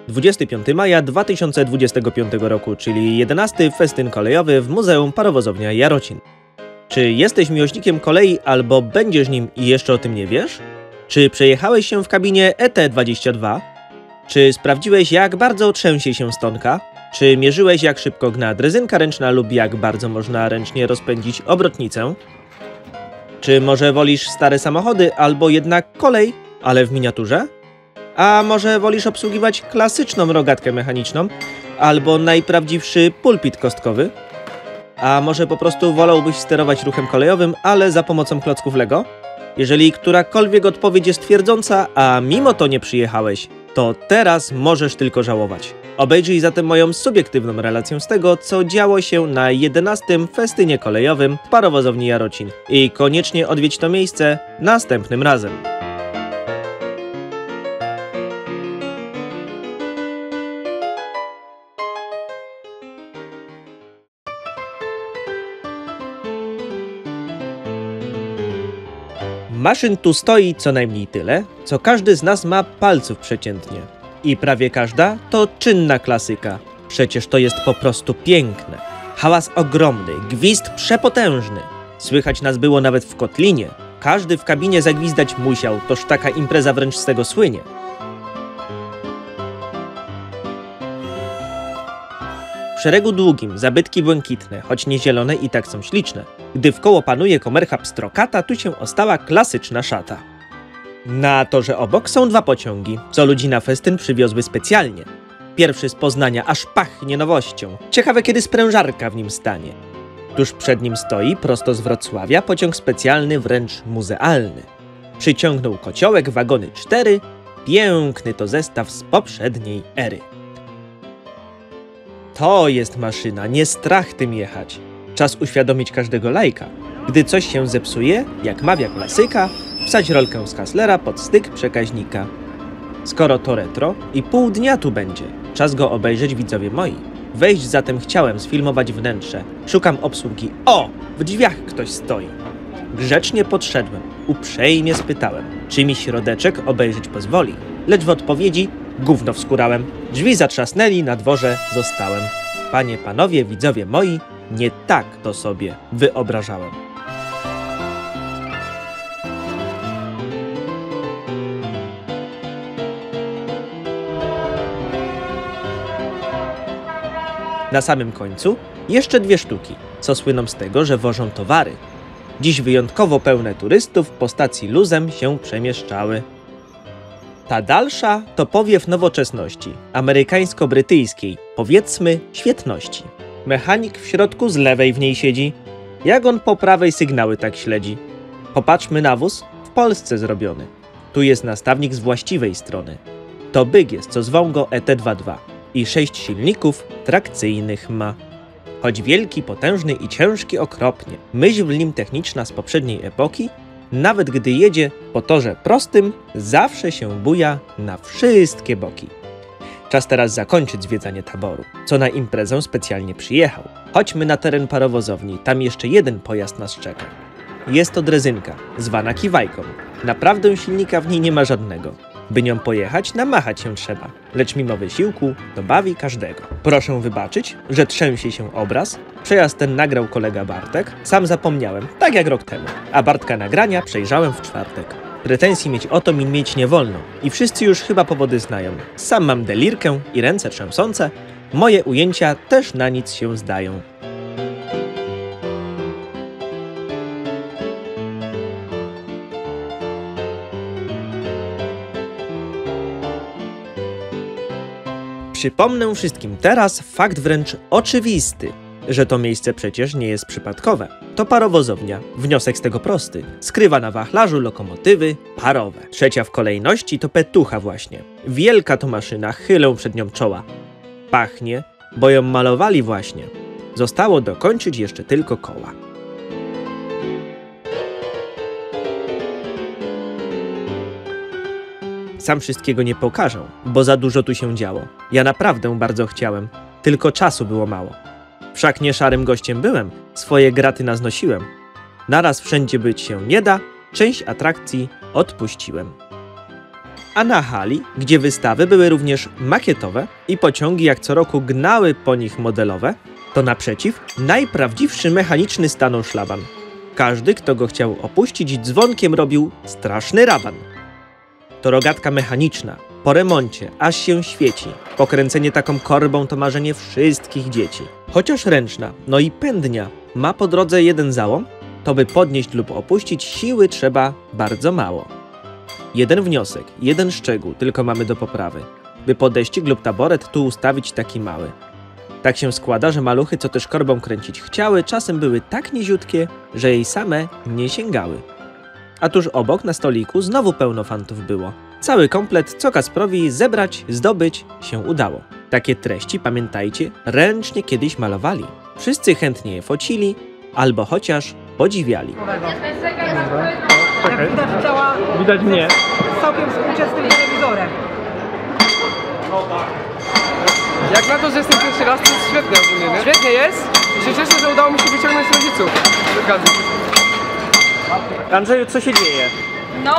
25 maja 2025 roku, czyli 11. festyn kolejowy w Muzeum Parowozownia Jarocin. Czy jesteś miłośnikiem kolei albo będziesz nim i jeszcze o tym nie wiesz? Czy przejechałeś się w kabinie ET22? Czy sprawdziłeś, jak bardzo trzęsie się stonka? Czy mierzyłeś, jak szybko gna drezynka ręczna lub jak bardzo można ręcznie rozpędzić obrotnicę? Czy może wolisz stare samochody albo jednak kolej, ale w miniaturze? A może wolisz obsługiwać klasyczną rogatkę mechaniczną albo najprawdziwszy pulpit kostkowy? A może po prostu wolałbyś sterować ruchem kolejowym, ale za pomocą klocków Lego? Jeżeli którakolwiek odpowiedź jest twierdząca, a mimo to nie przyjechałeś, to teraz możesz tylko żałować. Obejrzyj zatem moją subiektywną relację z tego, co działo się na 11. festynie kolejowym w Parowozowni Jarocin i koniecznie odwiedź to miejsce następnym razem. Maszyn tu stoi co najmniej tyle, co każdy z nas ma palców przeciętnie. I prawie każda to czynna klasyka. Przecież to jest po prostu piękne. Hałas ogromny, gwizd przepotężny. Słychać nas było nawet w kotlinie. Każdy w kabinie zagwizdać musiał, toż taka impreza wręcz z tego słynie. W szeregu długim zabytki błękitne, choć nie zielone i tak są śliczne. Gdy w koło panuje komercha pstrokata, tu się ostała klasyczna szata. Na torze obok są dwa pociągi, co ludzi na festyn przywiozły specjalnie. Pierwszy z Poznania aż pachnie nowością. Ciekawe, kiedy sprężarka w nim stanie. Tuż przed nim stoi, prosto z Wrocławia, pociąg specjalny, wręcz muzealny. Przyciągnął kociołek, wagony 4. Piękny to zestaw z poprzedniej ery. To jest maszyna, nie strach tym jechać. Czas uświadomić każdego laika. Gdy coś się zepsuje, jak mawia klasyka, wsadź rolkę z Hasslera pod styk przekaźnika. Skoro to retro i pół dnia tu będzie, czas go obejrzeć, widzowie moi. Wejść zatem chciałem, sfilmować wnętrze. Szukam obsługi. O! W drzwiach ktoś stoi. Grzecznie podszedłem, uprzejmie spytałem, czy mi środeczek obejrzeć pozwoli. Lecz w odpowiedzi gówno wskurałem. Drzwi zatrzasnęli, na dworze zostałem. Panie, panowie, widzowie moi, nie tak to sobie wyobrażałem. Na samym końcu jeszcze dwie sztuki, co słyną z tego, że wożą towary. Dziś wyjątkowo pełne turystów po stacji luzem się przemieszczały. Ta dalsza to powiew nowoczesności, amerykańsko-brytyjskiej, powiedzmy świetności. Mechanik w środku z lewej w niej siedzi. Jak on po prawej sygnały tak śledzi? Popatrzmy na wóz, w Polsce zrobiony. Tu jest nastawnik z właściwej strony. To byk jest, co zwą go ET22 i 6 silników trakcyjnych ma. Choć wielki, potężny i ciężki okropnie, myśl w nim techniczna z poprzedniej epoki, nawet gdy jedzie po torze prostym, zawsze się buja na wszystkie boki. Czas teraz zakończyć zwiedzanie taboru, co na imprezę specjalnie przyjechał. Chodźmy na teren parowozowni, tam jeszcze jeden pojazd nas czeka. Jest to drezynka, zwana kiwajką. Naprawdę silnika w niej nie ma żadnego. By nią pojechać, namachać się trzeba, lecz mimo wysiłku to bawi każdego. Proszę wybaczyć, że trzęsie się obraz. Przejazd ten nagrał kolega Bartek. Sam zapomniałem, tak jak rok temu. A Bartka nagrania przejrzałem w czwartek. Pretensji mieć o to mi mieć nie wolno. I wszyscy już chyba powody znają. Sam mam delirkę i ręce trzęsące. Moje ujęcia też na nic się zdają. Przypomnę wszystkim teraz fakt wręcz oczywisty, że to miejsce przecież nie jest przypadkowe. To parowozownia, wniosek z tego prosty. Skrywa na wachlarzu lokomotywy parowe. Trzecia w kolejności to Petucha właśnie. Wielka to maszyna, chylę przed nią czoła. Pachnie, bo ją malowali właśnie. Zostało dokończyć jeszcze tylko koła. Sam wszystkiego nie pokażę, bo za dużo tu się działo. Ja naprawdę bardzo chciałem, tylko czasu było mało. Wszak nie szarym gościem byłem, swoje graty naznosiłem. Naraz wszędzie być się nie da, część atrakcji odpuściłem. A na hali, gdzie wystawy były również makietowe i pociągi jak co roku gnały po nich modelowe, to naprzeciw najprawdziwszy mechaniczny stanął szlaban. Każdy, kto go chciał opuścić, dzwonkiem robił straszny raban. To rogatka mechaniczna, po remoncie, aż się świeci. Pokręcenie taką korbą to marzenie wszystkich dzieci. Chociaż ręczna, no i pędnia, ma po drodze jeden załom, to by podnieść lub opuścić siły trzeba bardzo mało. Jeden wniosek, jeden szczegół tylko mamy do poprawy, by podeścig lub taboret tu ustawić taki mały. Tak się składa, że maluchy, co też korbą kręcić chciały, czasem były tak niziutkie, że jej same nie sięgały. A tuż obok na stoliku znowu pełno fantów było. Cały komplet, co Kacprowi zebrać, zdobyć się udało. Takie treści, pamiętajcie, ręcznie kiedyś malowali. Wszyscy chętnie je focili, albo chociaż podziwiali. Jak widać działa Widać mnie. z całkiem współczesnym telewizorem. Jak na to, że jestem pierwszy raz, to jest świetne ogólnie, nie? Świetnie jest. Się cieszę, że udało mi się wyciągnąć rodziców z okazji. Andrzeju, co się dzieje? No,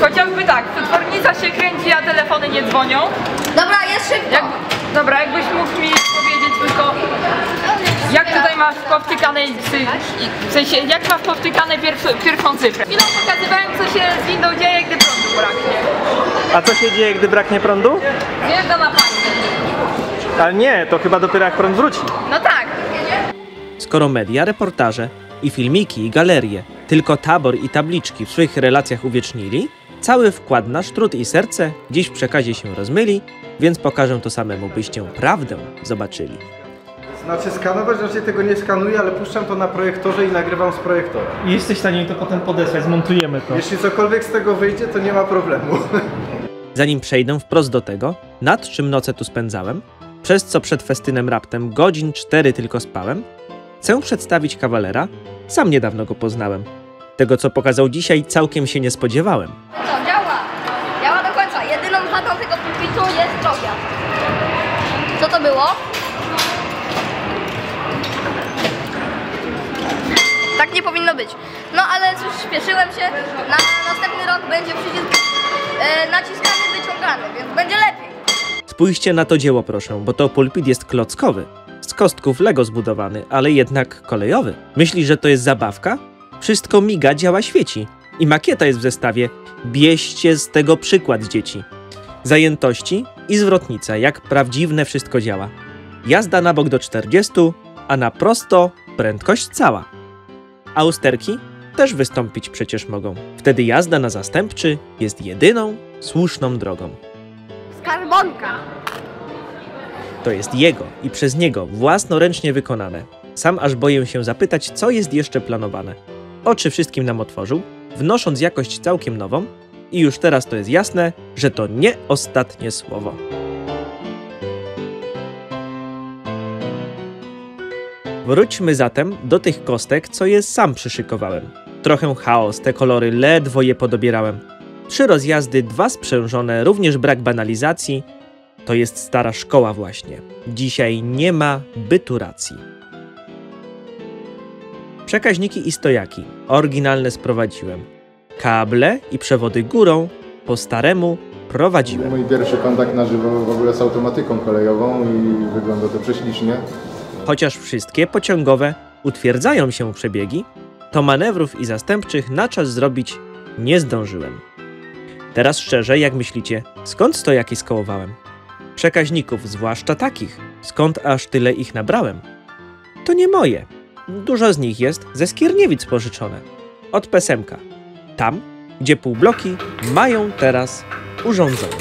chociażby tak, przetwornica się kręci, a telefony nie dzwonią. Dobra, jest szybko. Dobra, jakbyś mógł mi powiedzieć tylko, jak tutaj masz powtykane, w sensie, jak masz powtykane pierwszą cyfrę. Chwilą pokazywałem, co się z windą dzieje, gdy prądu braknie. A co się dzieje, gdy braknie prądu? Zjeżdża na pańkę. Ale nie, to chyba dopiero jak prąd wróci. No tak. Skoro media, reportaże i filmiki i galerie tylko tabor i tabliczki w swych relacjach uwiecznili, cały wkład nasz trud i serce dziś w przekazie się rozmyli, więc pokażę to samemu, byście prawdę zobaczyli. Znaczy skanować raczej tego nie skanuję, ale puszczam to na projektorze i nagrywam z projektora. I jesteś w stanie mi to potem podesłać, zmontujemy to. Jeśli cokolwiek z tego wyjdzie, to nie ma problemu. Zanim przejdę wprost do tego, nad czym noce tu spędzałem, przez co przed festynem raptem godzin 4 tylko spałem, chcę przedstawić kawalera, sam niedawno go poznałem. Tego, co pokazał dzisiaj, całkiem się nie spodziewałem. Co, działa. Działa do końca. Jedyną wadą tego pulpitu jest droga. Co to było? Tak nie powinno być. No ale cóż, śpieszyłem się. Na następny rok będzie przycisk naciskany, wyciągany, więc będzie lepiej. Spójrzcie na to dzieło, proszę, bo to pulpit jest klockowy, z kostków Lego zbudowany, ale jednak kolejowy. Myślisz, że to jest zabawka? Wszystko miga, działa, świeci. I makieta jest w zestawie. Bierzcie z tego przykład, dzieci. Zajętości i zwrotnica, jak prawdziwne wszystko działa. Jazda na bok do 40, a na prosto prędkość cała. A usterki też wystąpić przecież mogą. Wtedy jazda na zastępczy jest jedyną słuszną drogą. Skarbonka. To jest jego i przez niego własnoręcznie wykonane. Sam aż boję się zapytać, co jest jeszcze planowane. Oczy wszystkim nam otworzył, wnosząc jakość całkiem nową i już teraz to jest jasne, że to nie ostatnie słowo. Wróćmy zatem do tych kostek, co je sam przyszykowałem. Trochę chaos, te kolory ledwo je podobierałem. 3 rozjazdy, 2 sprzężone, również brak banalizacji. To jest stara szkoła właśnie. Dzisiaj nie ma bytu racji. Przekaźniki i stojaki. Oryginalne sprowadziłem. Kable i przewody górą po staremu prowadziłem. Mój pierwszy kontakt na żywo w ogóle z automatyką kolejową i wygląda to prześlicznie. Chociaż wszystkie pociągowe utwierdzają się przebiegi, to manewrów i zastępczych na czas zrobić nie zdążyłem. Teraz szczerze, jak myślicie, skąd stojaki skołowałem? Przekaźników, zwłaszcza takich, skąd aż tyle ich nabrałem? To nie moje. Dużo z nich jest ze Skierniewic pożyczone. Od Pesemka. Tam, gdzie półbloki mają teraz urządzone.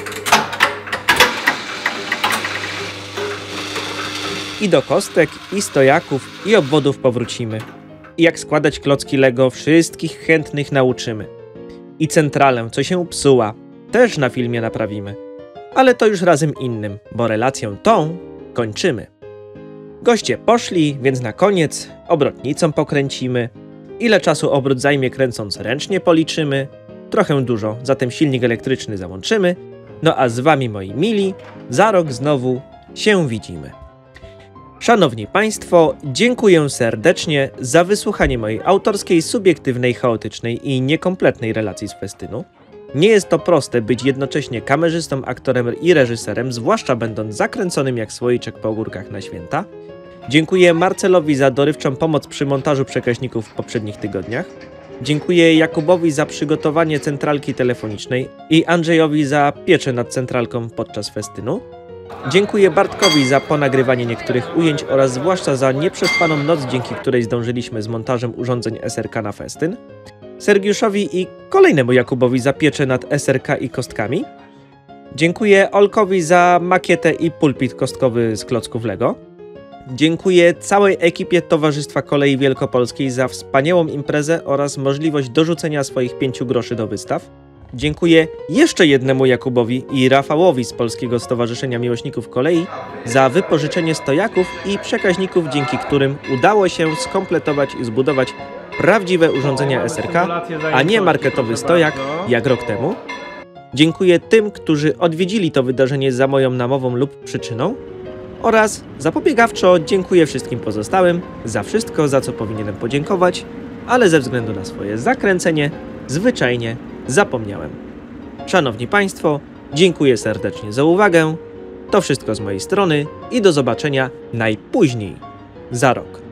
I do kostek, i stojaków, i obwodów powrócimy. I jak składać klocki Lego, wszystkich chętnych nauczymy. I centralę, co się psuła, też na filmie naprawimy. Ale to już razem innym, bo relację tą kończymy. Goście poszli, więc na koniec obrotnicą pokręcimy. Ile czasu obrót zajmie kręcąc ręcznie policzymy. Trochę dużo, zatem silnik elektryczny załączymy. No a z wami, moi mili, za rok znowu się widzimy. Szanowni Państwo, dziękuję serdecznie za wysłuchanie mojej autorskiej, subiektywnej, chaotycznej i niekompletnej relacji z festynu. Nie jest to proste być jednocześnie kamerzystą, aktorem i reżyserem, zwłaszcza będąc zakręconym jak słoiczek po ogórkach na święta. Dziękuję Marcelowi za dorywczą pomoc przy montażu przekaźników w poprzednich tygodniach. Dziękuję Jakubowi za przygotowanie centralki telefonicznej i Andrzejowi za pieczę nad centralką podczas festynu. Dziękuję Bartkowi za ponagrywanie niektórych ujęć oraz zwłaszcza za nieprzespaną noc, dzięki której zdążyliśmy z montażem urządzeń SRK na festyn. Sergiuszowi i kolejnemu Jakubowi za pieczę nad SRK i kostkami. Dziękuję Olkowi za makietę i pulpit kostkowy z klocków Lego. Dziękuję całej ekipie Towarzystwa Kolei Wielkopolskiej za wspaniałą imprezę oraz możliwość dorzucenia swoich 5 groszy do wystaw. Dziękuję jeszcze jednemu Jakubowi i Rafałowi z Polskiego Stowarzyszenia Miłośników Kolei za wypożyczenie stojaków i przekaźników, dzięki którym udało się skompletować i zbudować prawdziwe urządzenia SRK, a nie marketowy stojak jak rok temu. Dziękuję tym, którzy odwiedzili to wydarzenie za moją namową lub przyczyną. Oraz zapobiegawczo dziękuję wszystkim pozostałym za wszystko, za co powinienem podziękować, ale ze względu na swoje zakręcenie zwyczajnie zapomniałem. Szanowni Państwo, dziękuję serdecznie za uwagę. To wszystko z mojej strony i do zobaczenia najpóźniej za rok.